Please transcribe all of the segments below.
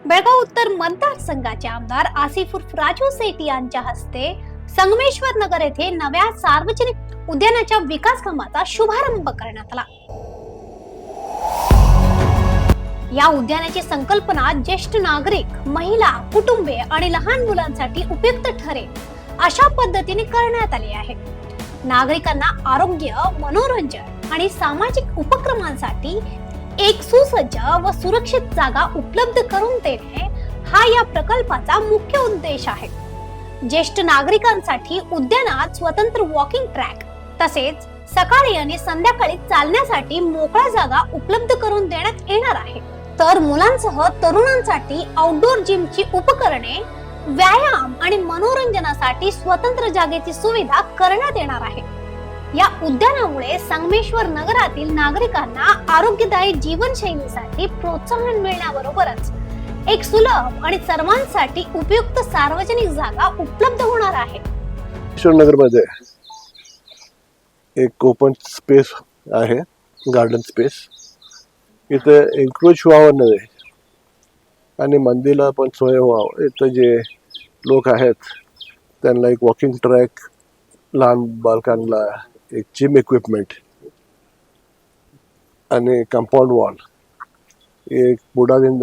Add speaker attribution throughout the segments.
Speaker 1: बेळगाव उत्तर मतदारसंघाचे आमदार आसिफ उर्फ राजू सेठ यांच्या हस्ते संगमेश्वर नगर येथे नव्या सार्वजनिक उद्यानाच्या विकास कामाचा शुभारंभ करण्यात आला। या उद्यानाची संकल्पना ज्येष्ठ नागरिक, महिला, कुटुंबे आणि लहान मुलांसाठी उपयुक्त ठरेल अशा पद्धतीने करण्यात आली आहे। नागरिकांना आरोग्य, मनोरंजन आणि सामाजिक उपक्रमांसाठी एक सुसज्ज व सुरक्षित जागा उपलब्ध करून देणे हा या प्रकल्पाचा मुख्य उद्देश आहे। ज्येष्ठ नागरिकांसाठी उद्यानात स्वतंत्र वॉकिंग ट्रॅक तसेच सकाळी आणि संध्याकाळी चालण्यासाठी मोकळा जागा उपलब्ध करून देण्यात येणार आहे। तर मुलांसह तरुणांसाठी आउटडोर जिमची उपकरणे, व्यायाम आणि मनोरंजनासाठी स्वतंत्र जागेची सुविधा करण्यात येणार आहे। या उद्यानामुळे संगमेश्वर नगरातील नागरिकांना आरोग्यदायी जीवनशैलीसाठी प्रोत्साहन मिळण्याबरोबरच एक सुलभ आणि सर्वांसाठी उपयुक्त सार्वजनिक जागा उपलब्ध होणार आहे।
Speaker 2: नगर मध्ये एक ओपन स्पेस आहे, गार्डन स्पेस। इथे एन्क्रोच व्हावं नाही आणि मंदिरला पण सोय व्हावं। इथं जे लोक आहेत त्यांना एक वॉकिंग ट्रॅक, लहान बालकांना एक जिम इक्विपमेंट आणि कंपाऊंड वॉल एक बुडाದಿಂದ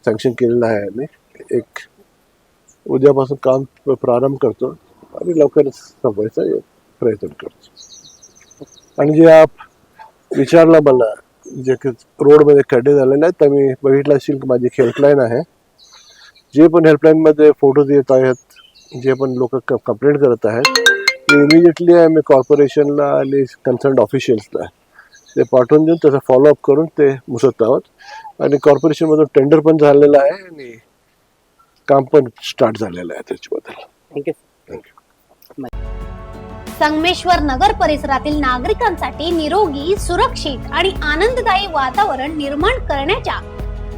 Speaker 2: सँक्शन केलेलं आहे। आणि एक उद्यापासून काम प्रारंभ करतो आणि लवकरच संपवायचा प्रयत्न करतो। आणि जे आप विचारला मला जे रोडमध्ये खड्डे झालेले आहेत, तर मी बघितलं असेल की माझी हेल्पलाईन आहे। जे पण हेल्पलाईनमध्ये फोटोज येत आहेत, जे पण लोक कंप्लेंट करत आहेत, इमिजिएटली आम्ही कॉर्पोरेशनला आणि कन्सर्न ऑफिशियल्सला ते पाठवून देऊन त्याचा फॉलोअप करून ते मुसत आहोत। आणि कॉर्पोरेशनमधून टेंडर पण झालेलं आहे आणि काम पण स्टार्ट झालेलं आहे त्याच्याबद्दल। थँक्यू।
Speaker 1: संगमेश्वर नगर परिसरातील नागरिकांसाठी निरोगी, सुरक्षित आणि आनंददायी वातावरण निर्माण करण्याच्या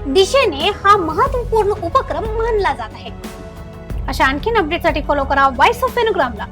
Speaker 1: दिशेने हा महत्त्वपूर्ण उपक्रम मानला जात आहे। अशा आणखीन अपडेटसाठी फॉलो करा वॉइस ऑफ फेनोग्रामला।